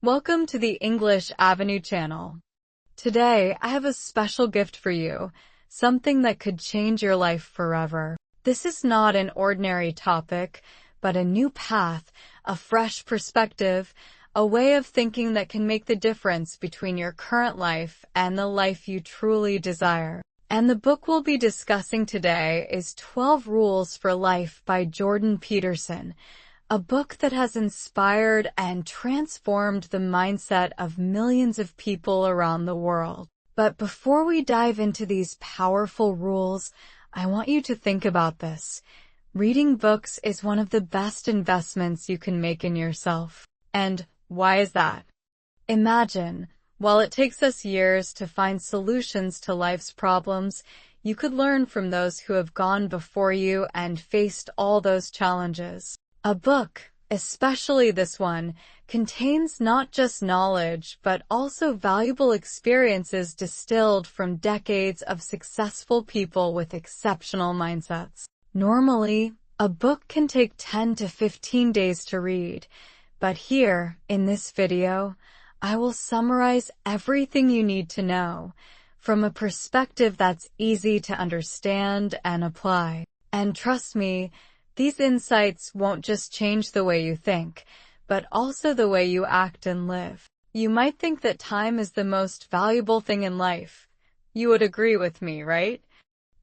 Welcome to the English Avenue channel. Today, I have a special gift for you, something that could change your life forever. This is not an ordinary topic, but a new path, a fresh perspective, a way of thinking that can make the difference between your current life and the life you truly desire. And the book we'll be discussing today is 12 Rules for Life by Jordan Peterson, a book that has inspired and transformed the mindset of millions of people around the world. But before we dive into these powerful rules, I want you to think about this. Reading books is one of the best investments you can make in yourself. And why is that? Imagine, while it takes us years to find solutions to life's problems, you could learn from those who have gone before you and faced all those challenges. A book, especially this one, contains not just knowledge, but also valuable experiences distilled from decades of successful people with exceptional mindsets. Normally, a book can take 10 to 15 days to read, but here, in this video, I will summarize everything you need to know from a perspective that's easy to understand and apply. And trust me, these insights won't just change the way you think, but also the way you act and live. You might think that time is the most valuable thing in life. You would agree with me, right?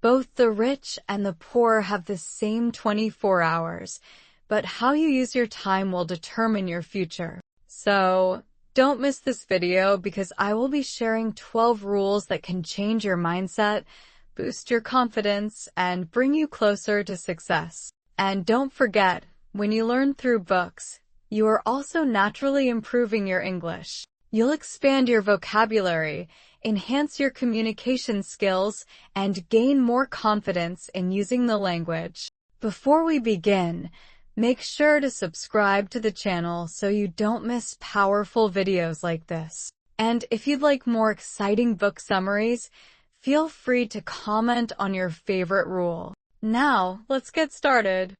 Both the rich and the poor have the same 24 hours, but how you use your time will determine your future. So, don't miss this video because I will be sharing 12 rules that can change your mindset, boost your confidence, and bring you closer to success. And don't forget, when you learn through books, you are also naturally improving your English. You'll expand your vocabulary, enhance your communication skills, and gain more confidence in using the language. Before we begin, make sure to subscribe to the channel so you don't miss powerful videos like this. And if you'd like more exciting book summaries, feel free to comment on your favorite rule. Now, let's get started.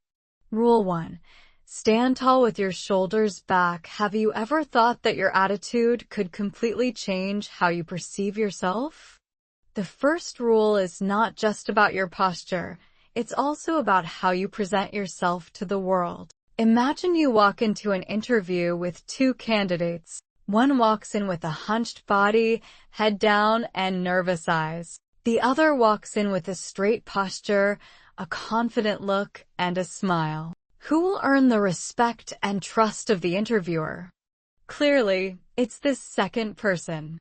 Rule 1. Stand tall with your shoulders back. Have you ever thought that your attitude could completely change how you perceive yourself? The first rule is not just about your posture. It's also about how you present yourself to the world. Imagine you walk into an interview with two candidates. One walks in with a hunched body, head down, and nervous eyes. The other walks in with a straight posture, a confident look, and a smile. Who will earn the respect and trust of the interviewer? Clearly, it's this second person.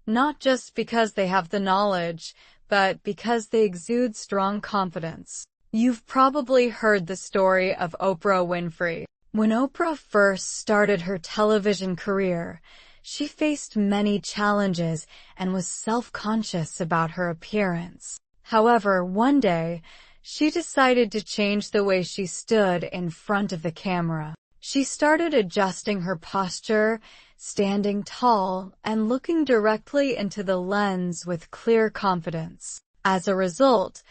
Not just because they have the knowledge, but because they exude strong confidence. You've probably heard the story of Oprah Winfrey. When Oprah first started her television career, she faced many challenges and was self-conscious about her appearance. However, one day, she decided to change the way she stood in front of the camera. She started adjusting her posture, standing tall, and looking directly into the lens with clear confidence. As a result,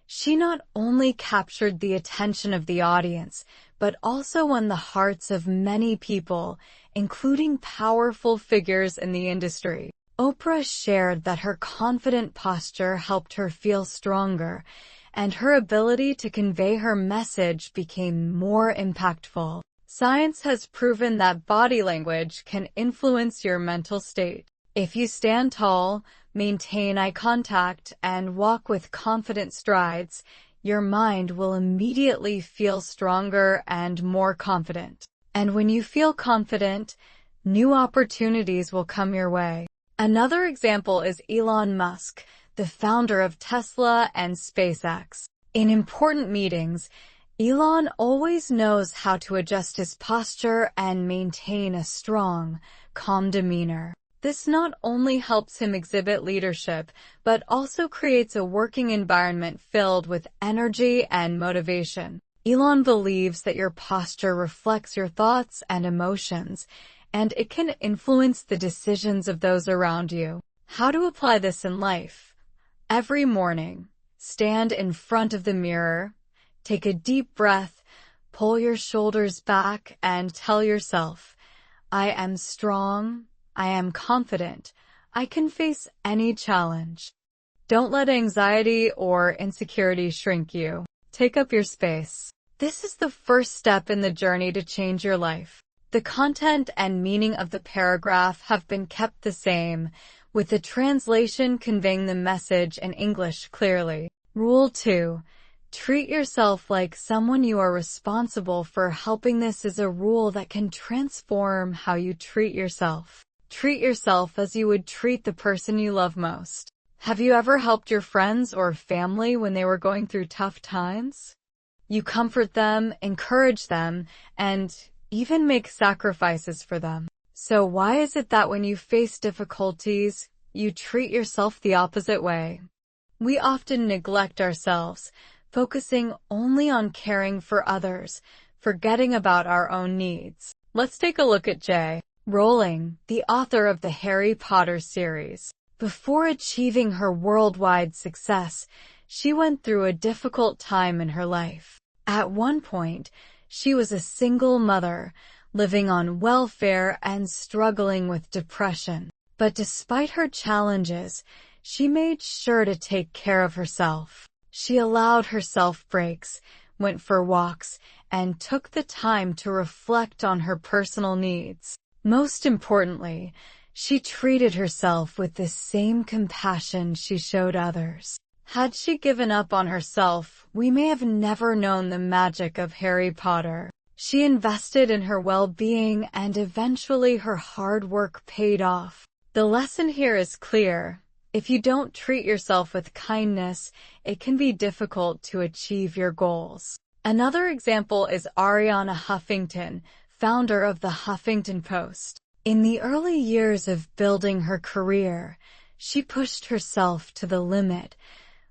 she not only captured the attention of the audience, but also won the hearts of many people, including powerful figures in the industry. Oprah shared that her confident posture helped her feel stronger, and her ability to convey her message became more impactful. Science has proven that body language can influence your mental state. If you stand tall, maintain eye contact, and walk with confident strides, your mind will immediately feel stronger and more confident. And when you feel confident, new opportunities will come your way. Another example is Elon Musk, the founder of Tesla and SpaceX. In important meetings, Elon always knows how to adjust his posture and maintain a strong, calm demeanor. This not only helps him exhibit leadership, but also creates a working environment filled with energy and motivation. Elon believes that your posture reflects your thoughts and emotions, and it can influence the decisions of those around you. How to apply this in life? Every morning, stand in front of the mirror, take a deep breath, pull your shoulders back, and tell yourself, I am strong. I am confident. I can face any challenge. Don't let anxiety or insecurity shrink you. Take up your space. This is the first step in the journey to change your life. The content and meaning of the paragraph have been kept the same, with the translation conveying the message in English clearly. Rule 2. Treat yourself like someone you are responsible for helping. This is a rule that can transform how you treat yourself. Treat yourself as you would treat the person you love most. Have you ever helped your friends or family when they were going through tough times? You comfort them, encourage them, and even make sacrifices for them. So why is it that when you face difficulties, you treat yourself the opposite way? We often neglect ourselves, focusing only on caring for others, forgetting about our own needs. Let's take a look at J. Rowling, the author of the Harry Potter series. Before achieving her worldwide success, she went through a difficult time in her life. At one point, she was a single mother, living on welfare and struggling with depression. But despite her challenges, she made sure to take care of herself. She allowed herself breaks, went for walks, and took the time to reflect on her personal needs. Most importantly, she treated herself with the same compassion she showed others. Had she given up on herself, we may have never known the magic of Harry Potter. She invested in her well-being, and eventually her hard work paid off. The lesson here is clear. If you don't treat yourself with kindness, it can be difficult to achieve your goals. Another example is Arianna Huffington, founder of the Huffington Post. In the early years of building her career, she pushed herself to the limit,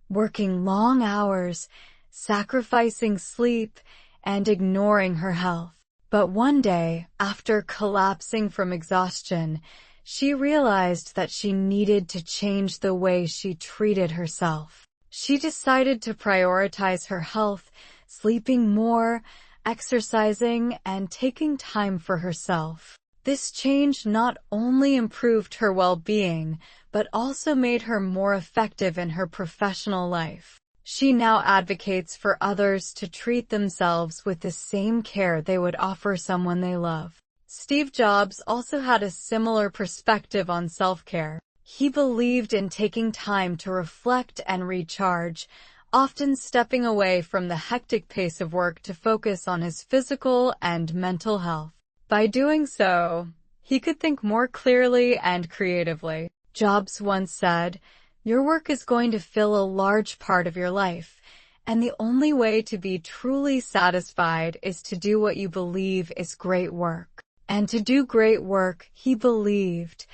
working long hours, sacrificing sleep, and ignoring her health. But one day, after collapsing from exhaustion, she realized that she needed to change the way she treated herself. She decided to prioritize her health, sleeping more, exercising, and taking time for herself. This change not only improved her well-being, but also made her more effective in her professional life. She now advocates for others to treat themselves with the same care they would offer someone they love. Steve Jobs also had a similar perspective on self-care. He believed in taking time to reflect and recharge, often stepping away from the hectic pace of work to focus on his physical and mental health. By doing so, he could think more clearly and creatively. Jobs once said, "Your work is going to fill a large part of your life, and the only way to be truly satisfied is to do what you believe is great work." And to do great work, he believed,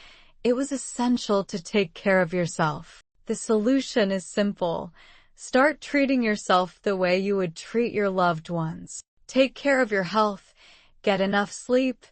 it was essential to take care of yourself. The solution is simple. Start treating yourself the way you would treat your loved ones. Take care of your health, get enough sleep,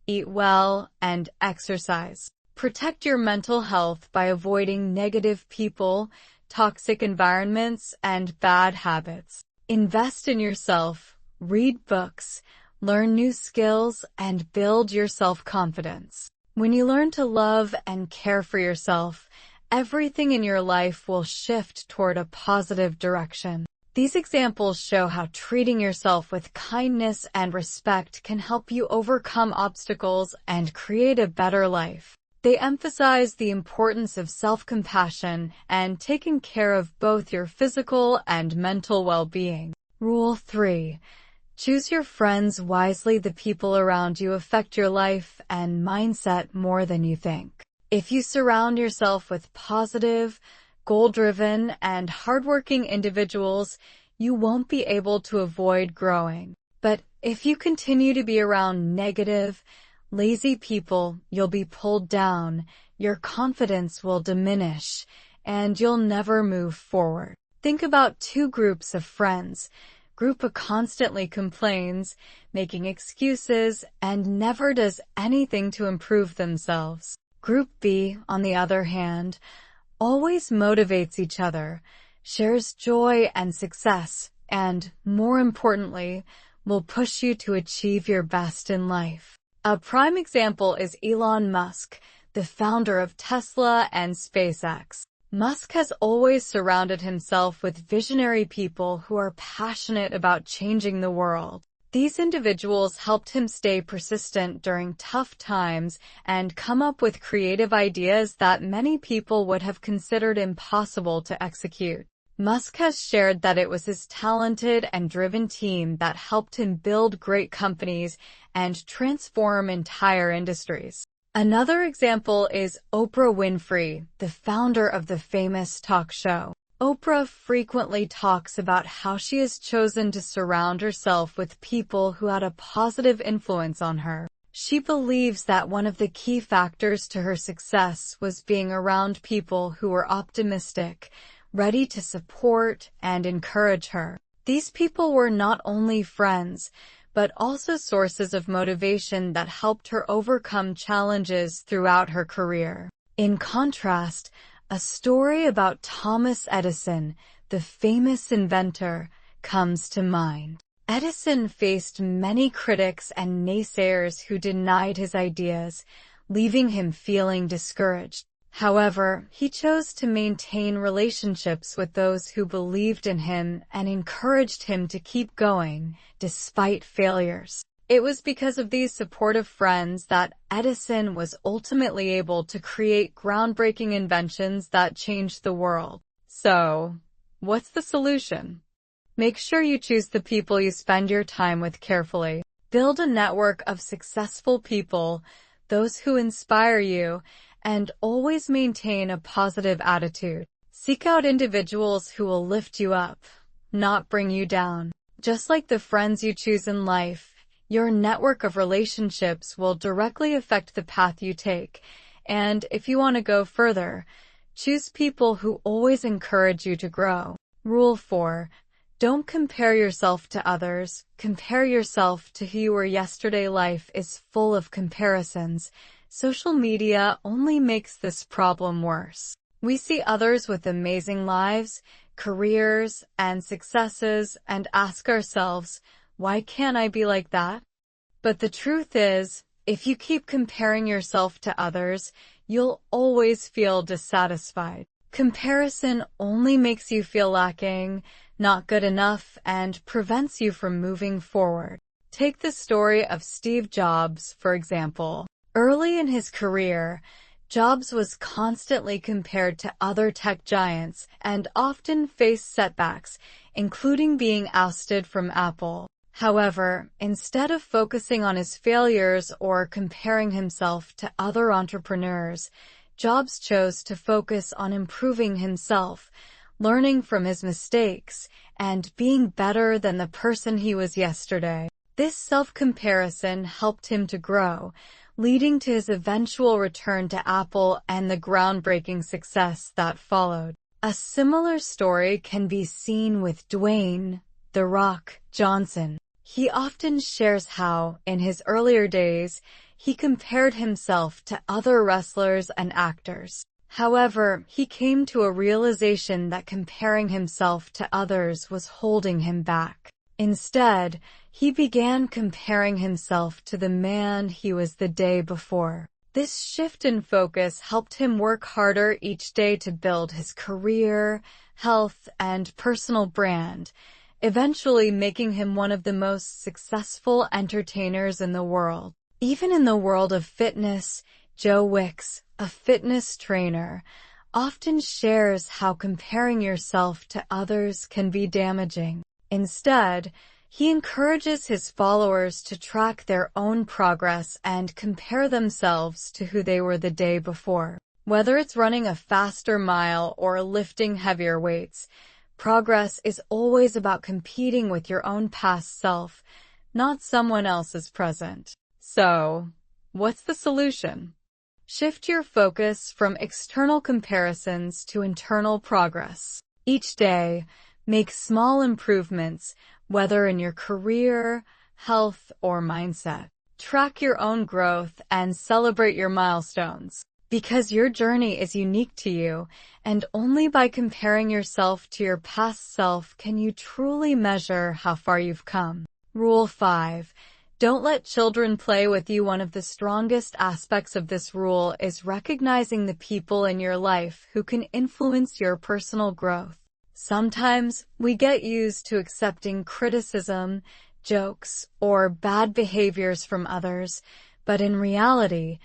eat well, and exercise. Protect your mental health by avoiding negative people, toxic environments, and bad habits. Invest in yourself, read books, learn new skills, and build your self-confidence. When you learn to love and care for yourself, everything in your life will shift toward a positive direction. These examples show how treating yourself with kindness and respect can help you overcome obstacles and create a better life. They emphasize the importance of self-compassion and taking care of both your physical and mental well-being. Rule 3. Choose your friends wisely. The people around you affect your life and mindset more than you think. If you surround yourself with positive, goal-driven, and hardworking individuals, you won't be able to avoid growing. But if you continue to be around negative, lazy people, you'll be pulled down, your confidence will diminish, and you'll never move forward. Think about two groups of friends. Group A constantly complains, making excuses, and never does anything to improve themselves. Group B, on the other hand, always motivates each other, shares joy and success, and, more importantly, will push you to achieve your best in life. A prime example is Elon Musk, the founder of Tesla and SpaceX. Musk has always surrounded himself with visionary people who are passionate about changing the world. These individuals helped him stay persistent during tough times and come up with creative ideas that many people would have considered impossible to execute. Musk has shared that it was his talented and driven team that helped him build great companies and transform entire industries. Another example is Oprah Winfrey, the founder of the famous talk show. Oprah frequently talks about how she has chosen to surround herself with people who had a positive influence on her. She believes that one of the key factors to her success was being around people who were optimistic, ready to support and encourage her. These people were not only friends, but also sources of motivation that helped her overcome challenges throughout her career. In contrast, a story about Thomas Edison, the famous inventor, comes to mind. Edison faced many critics and naysayers who denied his ideas, leaving him feeling discouraged. However, he chose to maintain relationships with those who believed in him and encouraged him to keep going, despite failures. It was because of these supportive friends that Edison was ultimately able to create groundbreaking inventions that changed the world. So, what's the solution? Make sure you choose the people you spend your time with carefully. Build a network of successful people, those who inspire you, and always maintain a positive attitude. Seek out individuals who will lift you up, not bring you down. Just like the friends you choose in life, your network of relationships will directly affect the path you take. And if you want to go further, choose people who always encourage you to grow. Rule 4. Don't compare yourself to others. Compare yourself to who you were yesterday. Life is full of comparisons. Social media only makes this problem worse. We see others with amazing lives, careers, and successes and ask ourselves, why can't I be like that? But the truth is, if you keep comparing yourself to others, you'll always feel dissatisfied. Comparison only makes you feel lacking, not good enough, and prevents you from moving forward. Take the story of Steve Jobs, for example. Early in his career, Jobs was constantly compared to other tech giants and often faced setbacks, including being ousted from Apple. However, instead of focusing on his failures or comparing himself to other entrepreneurs, Jobs chose to focus on improving himself, learning from his mistakes, and being better than the person he was yesterday. This self-comparison helped him to grow, leading to his eventual return to Apple and the groundbreaking success that followed. A similar story can be seen with Dwayne "The Rock" Johnson. He often shares how, in his earlier days, he compared himself to other wrestlers and actors. However, he came to a realization that comparing himself to others was holding him back. Instead, he began comparing himself to the man he was the day before. This shift in focus helped him work harder each day to build his career, health, and personal brand, eventually making him one of the most successful entertainers in the world. Even in the world of fitness, Joe Wicks, a fitness trainer, often shares how comparing yourself to others can be damaging. Instead, he encourages his followers to track their own progress and compare themselves to who they were the day before. Whether it's running a faster mile or lifting heavier weights, progress is always about competing with your own past self, not someone else's present. So, what's the solution? Shift your focus from external comparisons to internal progress. Each day, make small improvements, whether in your career, health, or mindset. Track your own growth and celebrate your milestones. Because your journey is unique to you, and only by comparing yourself to your past self can you truly measure how far you've come. Rule 5. Don't let children play with you. One of the strongest aspects of this rule is recognizing the people in your life who can influence your personal growth. Sometimes we get used to accepting criticism, jokes, or bad behaviors from others, but in reality,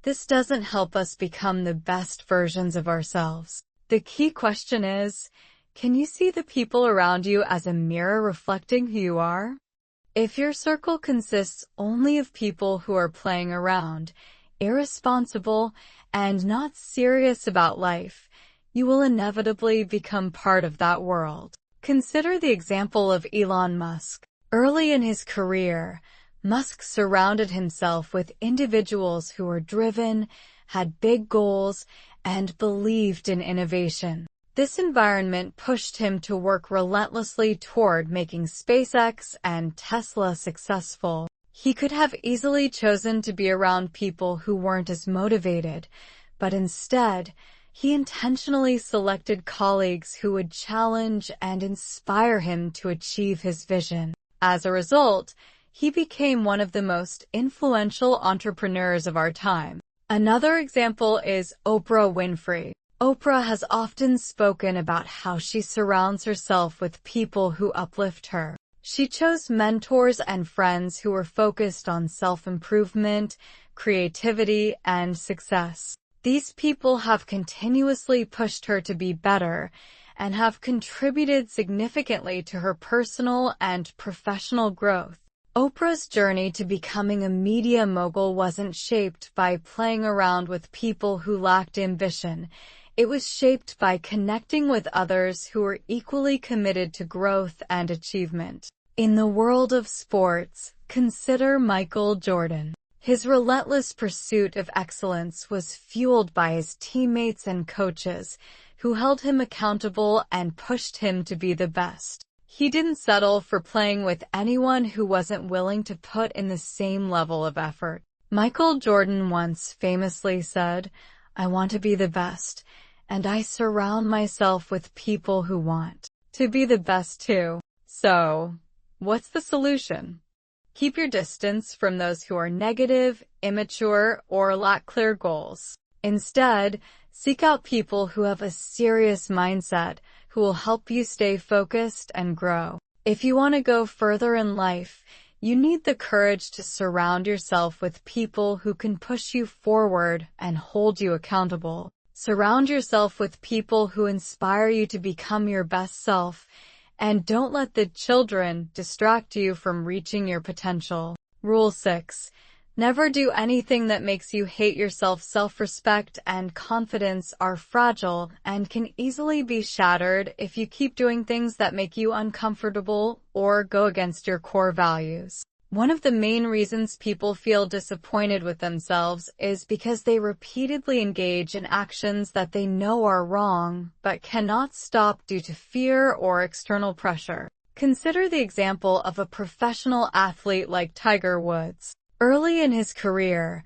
this doesn't help us become the best versions of ourselves. The key question is, can you see the people around you as a mirror reflecting who you are? If your circle consists only of people who are playing around, irresponsible, and not serious about life, you will inevitably become part of that world. Consider the example of Elon Musk. Early in his career, Musk surrounded himself with individuals who were driven, had big goals, and believed in innovation. This environment pushed him to work relentlessly toward making SpaceX and Tesla successful. He could have easily chosen to be around people who weren't as motivated, but instead, he intentionally selected colleagues who would challenge and inspire him to achieve his vision. As a result, he became one of the most influential entrepreneurs of our time. Another example is Oprah Winfrey. Oprah has often spoken about how she surrounds herself with people who uplift her. She chose mentors and friends who were focused on self-improvement, creativity, and success. These people have continuously pushed her to be better and have contributed significantly to her personal and professional growth. Oprah's journey to becoming a media mogul wasn't shaped by playing around with people who lacked ambition. It was shaped by connecting with others who were equally committed to growth and achievement. In the world of sports, consider Michael Jordan. His relentless pursuit of excellence was fueled by his teammates and coaches, who held him accountable and pushed him to be the best. He didn't settle for playing with anyone who wasn't willing to put in the same level of effort. Michael Jordan once famously said, "I want to be the best, and I surround myself with people who want to be the best too." So, what's the solution? Keep your distance from those who are negative, immature, or lack clear goals. Instead, seek out people who have a serious mindset, who will help you stay focused and grow. If you want to go further in life, you need the courage to surround yourself with people who can push you forward and hold you accountable. Surround yourself with people who inspire you to become your best self, and don't let the children distract you from reaching your potential. Rule 6. Never do anything that makes you hate yourself. Self-respect and confidence are fragile and can easily be shattered if you keep doing things that make you uncomfortable or go against your core values. One of the main reasons people feel disappointed with themselves is because they repeatedly engage in actions that they know are wrong but cannot stop due to fear or external pressure. Consider the example of a professional athlete like Tiger Woods. Early in his career,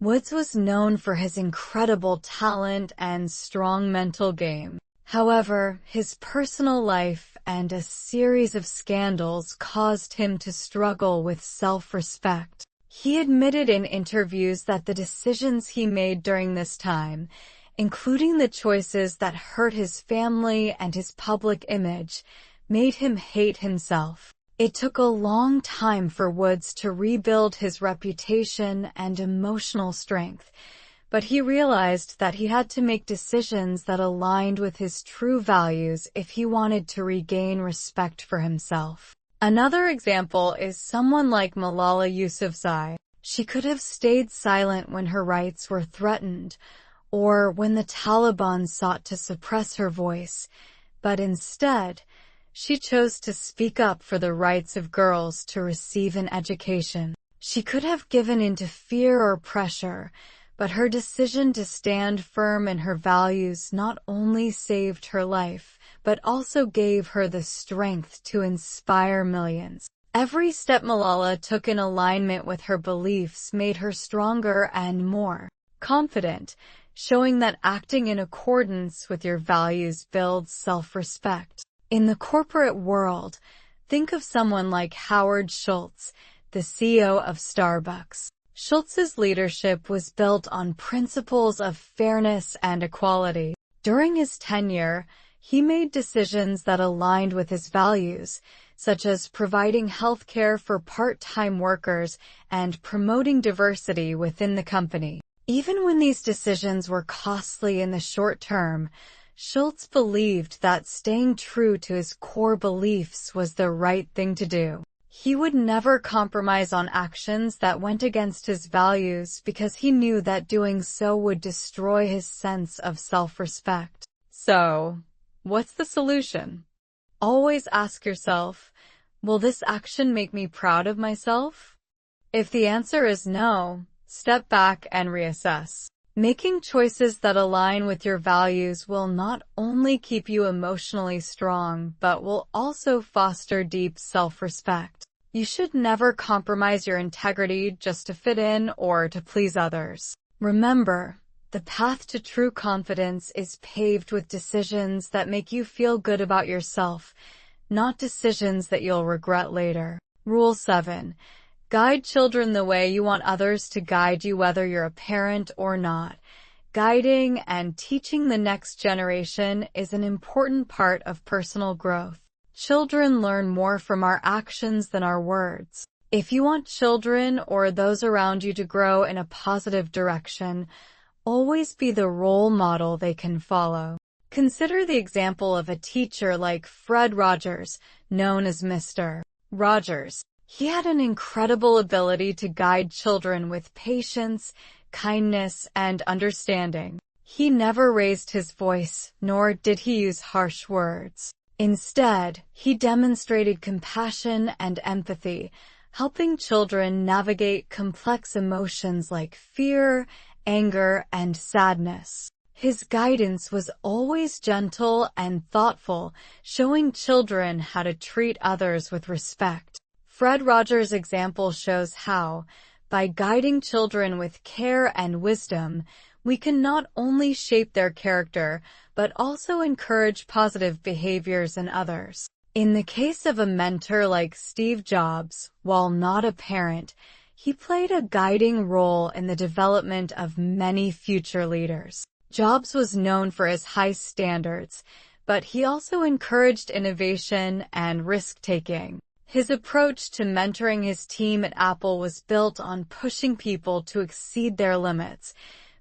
Woods was known for his incredible talent and strong mental game. However, his personal life and a series of scandals caused him to struggle with self-respect. He admitted in interviews that the decisions he made during this time, including the choices that hurt his family and his public image, made him hate himself. It took a long time for Woods to rebuild his reputation and emotional strength, but he realized that he had to make decisions that aligned with his true values if he wanted to regain respect for himself. Another example is someone like Malala Yousafzai. She could have stayed silent when her rights were threatened, or when the Taliban sought to suppress her voice, but instead, she chose to speak up for the rights of girls to receive an education. She could have given in to fear or pressure, but her decision to stand firm in her values not only saved her life, but also gave her the strength to inspire millions. Every step Malala took in alignment with her beliefs made her stronger and more confident, showing that acting in accordance with your values builds self-respect. In the corporate world, think of someone like Howard Schultz. the CEO of Starbucks. Schultz's leadership was built on principles of fairness and equality. During his tenure, he made decisions that aligned with his values, such as providing health care for part-time workers and promoting diversity within the company. Even when these decisions were costly in the short term, Schultz believed that staying true to his core beliefs was the right thing to do. He would never compromise on actions that went against his values because he knew that doing so would destroy his sense of self-respect. So, what's the solution? Always ask yourself, will this action make me proud of myself? If the answer is no, step back and reassess. Making choices that align with your values will not only keep you emotionally strong, but will also foster deep self-respect. You should never compromise your integrity just to fit in or to please others. Remember, the path to true confidence is paved with decisions that make you feel good about yourself, not decisions that you'll regret later. Rule 7. Guide children the way you want others to guide you, whether you're a parent or not. Guiding and teaching the next generation is an important part of personal growth. Children learn more from our actions than our words. If you want children or those around you to grow in a positive direction, always be the role model they can follow. Consider the example of a teacher like Fred Rogers, known as Mr. Rogers. He had an incredible ability to guide children with patience, kindness, and understanding. He never raised his voice, nor did he use harsh words. Instead, he demonstrated compassion and empathy, helping children navigate complex emotions like fear, anger, and sadness. His guidance was always gentle and thoughtful, showing children how to treat others with respect. Fred Rogers' example shows how, by guiding children with care and wisdom, we can not only shape their character, but also encourage positive behaviors in others. In the case of a mentor like Steve Jobs, while not a parent, he played a guiding role in the development of many future leaders. Jobs was known for his high standards, but he also encouraged innovation and risk-taking. His approach to mentoring his team at Apple was built on pushing people to exceed their limits,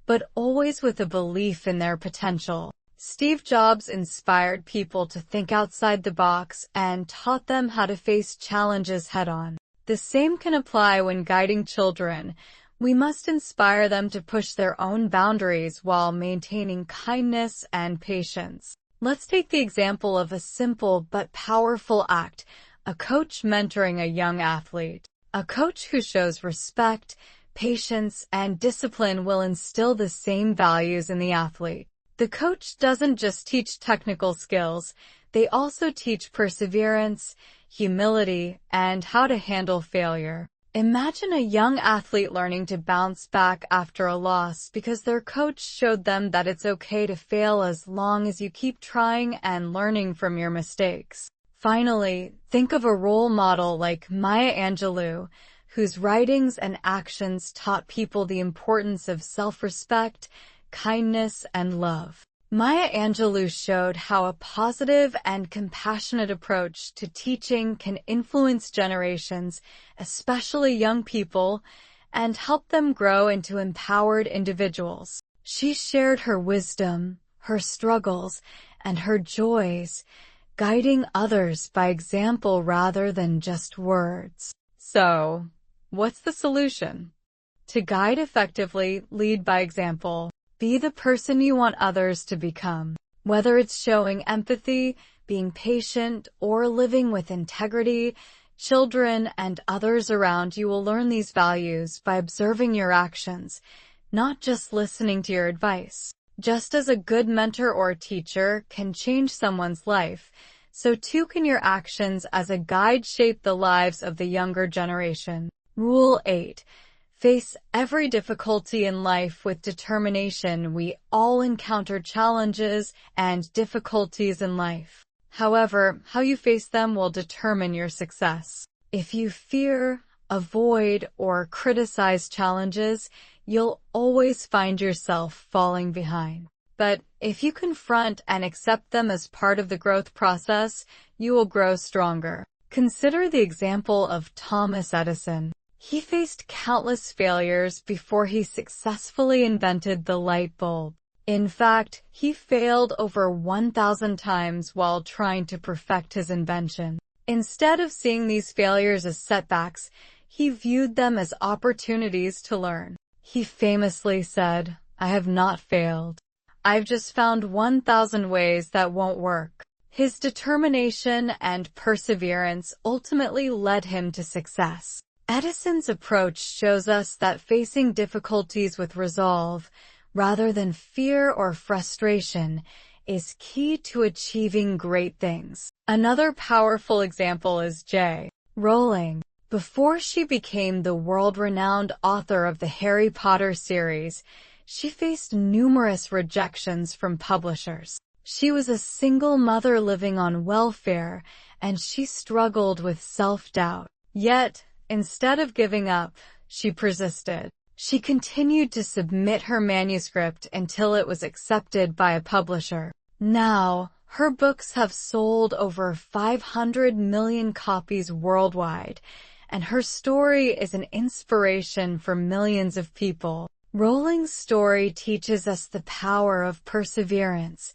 but always with a belief in their potential. Steve Jobs inspired people to think outside the box and taught them how to face challenges head-on. The same can apply when guiding children. We must inspire them to push their own boundaries while maintaining kindness and patience. Let's take the example of a simple but powerful act, a coach mentoring a young athlete. A coach who shows respect, patience, and discipline will instill the same values in the athlete. The coach doesn't just teach technical skills, they also teach perseverance, humility, and how to handle failure. Imagine a young athlete learning to bounce back after a loss because their coach showed them that it's okay to fail as long as you keep trying and learning from your mistakes. Finally, think of a role model like Maya Angelou, whose writings and actions taught people the importance of self-respect, kindness, and love. Maya Angelou showed how a positive and compassionate approach to teaching can influence generations, especially young people, and help them grow into empowered individuals. She shared her wisdom, her struggles, and her joys, guiding others by example rather than just words. So, what's the solution? To guide effectively, lead by example. Be the person you want others to become. Whether it's showing empathy, being patient, or living with integrity, children and others around you will learn these values by observing your actions, not just listening to your advice. Just as a good mentor or teacher can change someone's life, so too can your actions as a guide shape the lives of the younger generation. Rule 8. Face every difficulty in life with determination. We all encounter challenges and difficulties in life. However, how you face them will determine your success. If you fear, avoid or criticize challenges, you'll always find yourself falling behind. But if you confront and accept them as part of the growth process, you will grow stronger. Consider the example of Thomas Edison. He faced countless failures before he successfully invented the light bulb. In fact, he failed over 1,000 times while trying to perfect his invention. Instead of seeing these failures as setbacks, he viewed them as opportunities to learn. He famously said, "I have not failed. I've just found 1,000 ways that won't work." His determination and perseverance ultimately led him to success. Edison's approach shows us that facing difficulties with resolve, rather than fear or frustration, is key to achieving great things. Another powerful example is J. Rowling. Before she became the world-renowned author of the Harry Potter series, she faced numerous rejections from publishers. She was a single mother living on welfare, and she struggled with self-doubt. Yet, instead of giving up, she persisted. She continued to submit her manuscript until it was accepted by a publisher. Now, her books have sold over 500 million copies worldwide, and her story is an inspiration for millions of people. Rowling's story teaches us the power of perseverance,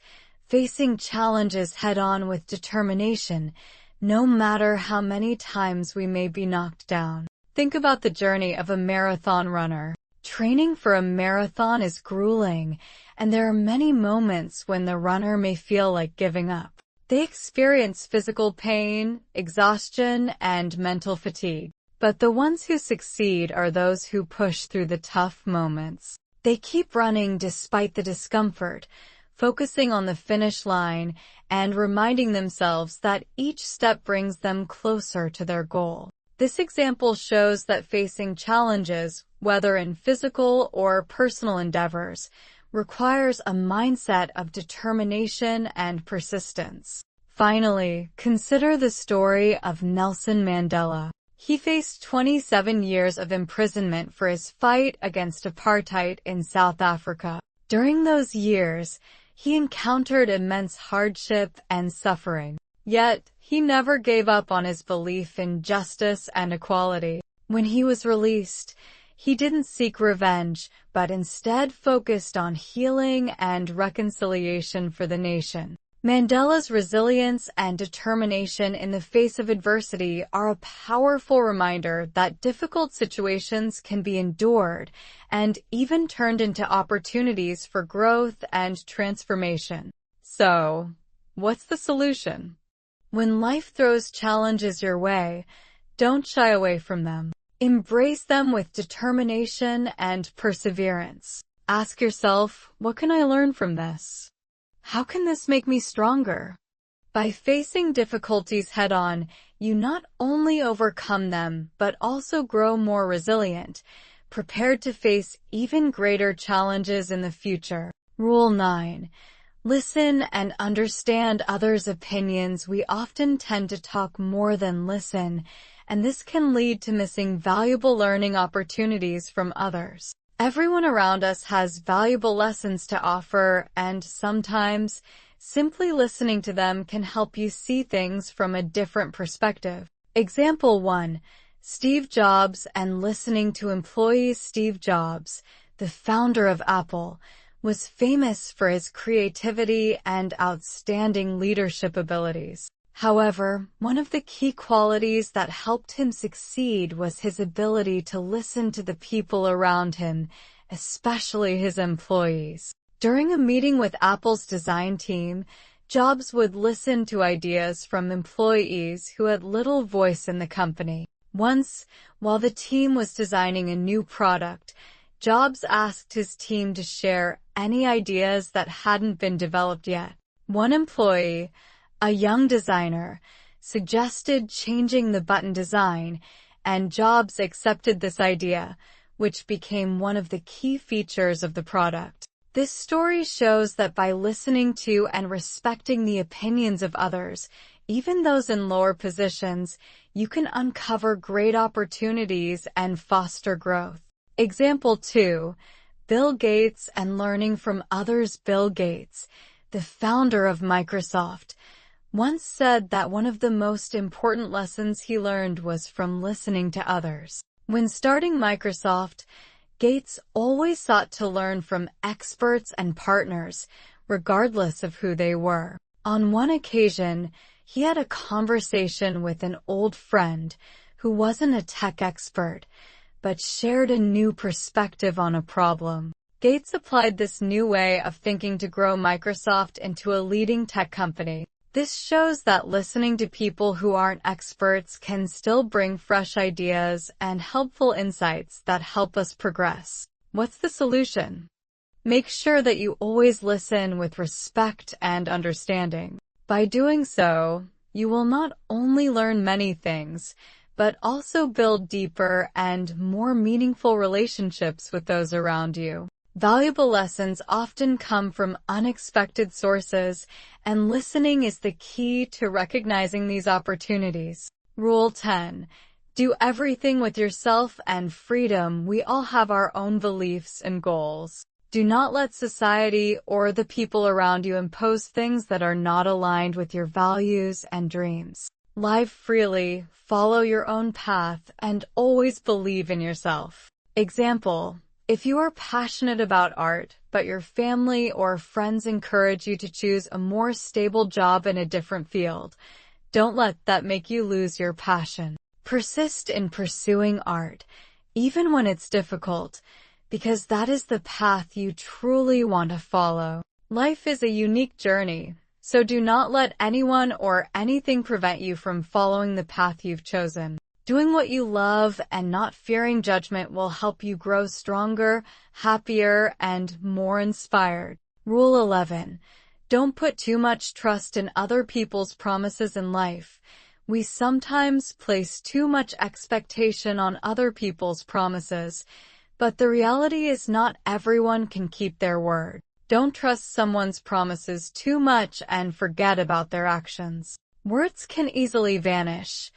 facing challenges head-on with determination, no matter how many times we may be knocked down. Think about the journey of a marathon runner. Training for a marathon is grueling, and there are many moments when the runner may feel like giving up. They experience physical pain, exhaustion, and mental fatigue. But the ones who succeed are those who push through the tough moments. They keep running despite the discomfort, focusing on the finish line and reminding themselves that each step brings them closer to their goal. This example shows that facing challenges, whether in physical or personal endeavors, requires a mindset of determination and persistence. Finally, consider the story of Nelson Mandela. He faced 27 years of imprisonment for his fight against apartheid in South Africa. During those years, he encountered immense hardship and suffering. Yet, he never gave up on his belief in justice and equality. When he was released, he didn't seek revenge, but instead focused on healing and reconciliation for the nation. Mandela's resilience and determination in the face of adversity are a powerful reminder that difficult situations can be endured and even turned into opportunities for growth and transformation. So, what's the solution? When life throws challenges your way, don't shy away from them. Embrace them with determination and perseverance. Ask yourself, what can I learn from this? How can this make me stronger? By facing difficulties head-on, you not only overcome them, but also grow more resilient, prepared to face even greater challenges in the future. Rule 9. Listen and understand others' opinions. We often tend to talk more than listen, and this can lead to missing valuable learning opportunities from others. Everyone around us has valuable lessons to offer, and sometimes simply listening to them can help you see things from a different perspective. Example 1. Steve Jobs and listening to employees. Steve Jobs, the founder of Apple, was famous for his creativity and outstanding leadership abilities. However, one of the key qualities that helped him succeed was his ability to listen to the people around him, especially his employees. During a meeting with Apple's design team, Jobs would listen to ideas from employees who had little voice in the company. Once, while the team was designing a new product, Jobs asked his team to share any ideas that hadn't been developed yet. One employee, a young designer, suggested changing the button design, and Jobs accepted this idea, which became one of the key features of the product. This story shows that by listening to and respecting the opinions of others, even those in lower positions, you can uncover great opportunities and foster growth. Example 2. Bill Gates and learning from others. Bill Gates, the founder of Microsoft, once said that one of the most important lessons he learned was from listening to others. When starting Microsoft, Gates always sought to learn from experts and partners, regardless of who they were. On one occasion, he had a conversation with an old friend who wasn't a tech expert, but shared a new perspective on a problem. Gates applied this new way of thinking to grow Microsoft into a leading tech company. This shows that listening to people who aren't experts can still bring fresh ideas and helpful insights that help us progress. What's the solution? Make sure that you always listen with respect and understanding. By doing so, you will not only learn many things, but also build deeper and more meaningful relationships with those around you. Valuable lessons often come from unexpected sources, and listening is the key to recognizing these opportunities. Rule 10. Do everything with yourself and freedom. We all have our own beliefs and goals. Do not let society or the people around you impose things that are not aligned with your values and dreams. Live freely, follow your own path, and always believe in yourself. Example: if you are passionate about art, but your family or friends encourage you to choose a more stable job in a different field, don't let that make you lose your passion. Persist in pursuing art, even when it's difficult, because that is the path you truly want to follow. Life is a unique journey, so do not let anyone or anything prevent you from following the path you've chosen. Doing what you love and not fearing judgment will help you grow stronger, happier, and more inspired. Rule 11. Don't put too much trust in other people's promises in life. We sometimes place too much expectation on other people's promises, but the reality is not everyone can keep their word. Don't trust someone's promises too much and forget about their actions. Words can easily vanish,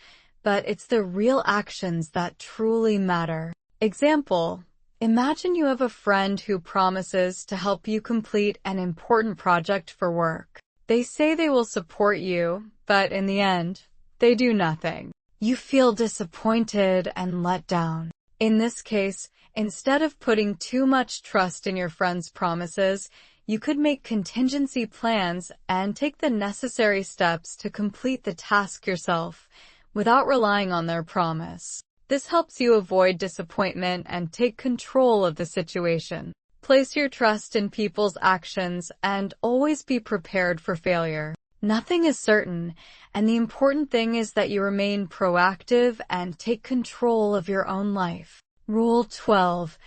but it's the real actions that truly matter. Example: imagine you have a friend who promises to help you complete an important project for work. They say they will support you, but in the end, they do nothing. You feel disappointed and let down. In this case, instead of putting too much trust in your friend's promises, you could make contingency plans and take the necessary steps to complete the task yourself, without relying on their promise. This helps you avoid disappointment and take control of the situation. Place your trust in people's actions and always be prepared for failure. Nothing is certain, and the important thing is that you remain proactive and take control of your own life. Rule 12.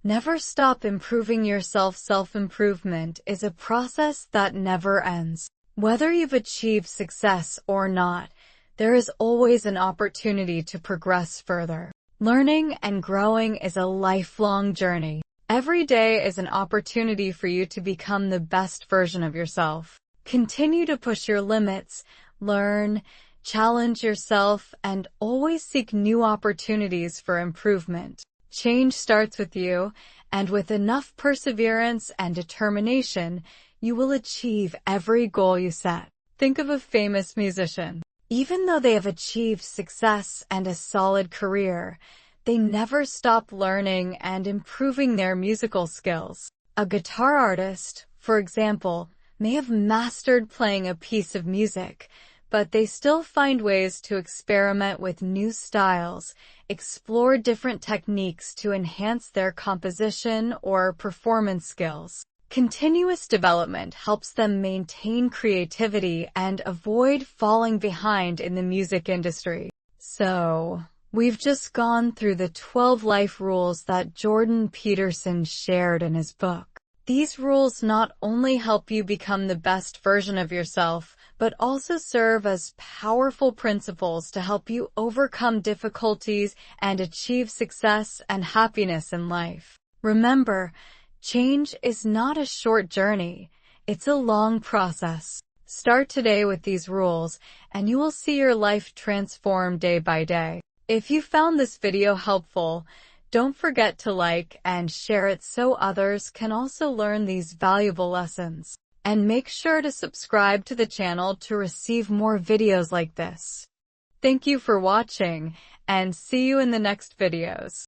Never stop improving yourself. Self-improvement is a process that never ends. Whether you've achieved success or not, there is always an opportunity to progress further. Learning and growing is a lifelong journey. Every day is an opportunity for you to become the best version of yourself. Continue to push your limits, learn, challenge yourself, and always seek new opportunities for improvement. Change starts with you, and with enough perseverance and determination, you will achieve every goal you set. Think of a famous musician. Even though they have achieved success and a solid career, they never stop learning and improving their musical skills. A guitar artist, for example, may have mastered playing a piece of music, but they still find ways to experiment with new styles, explore different techniques to enhance their composition or performance skills. Continuous development helps them maintain creativity and avoid falling behind in the music industry. So, we've just gone through the 12 life rules that Jordan Peterson shared in his book. These rules not only help you become the best version of yourself, but also serve as powerful principles to help you overcome difficulties and achieve success and happiness in life. Remember, change is not a short journey, it's a long process. Start today with these rules, and you will see your life transform day by day. If you found this video helpful, don't forget to like and share it so others can also learn these valuable lessons. And make sure to subscribe to the channel to receive more videos like this. Thank you for watching, and see you in the next videos.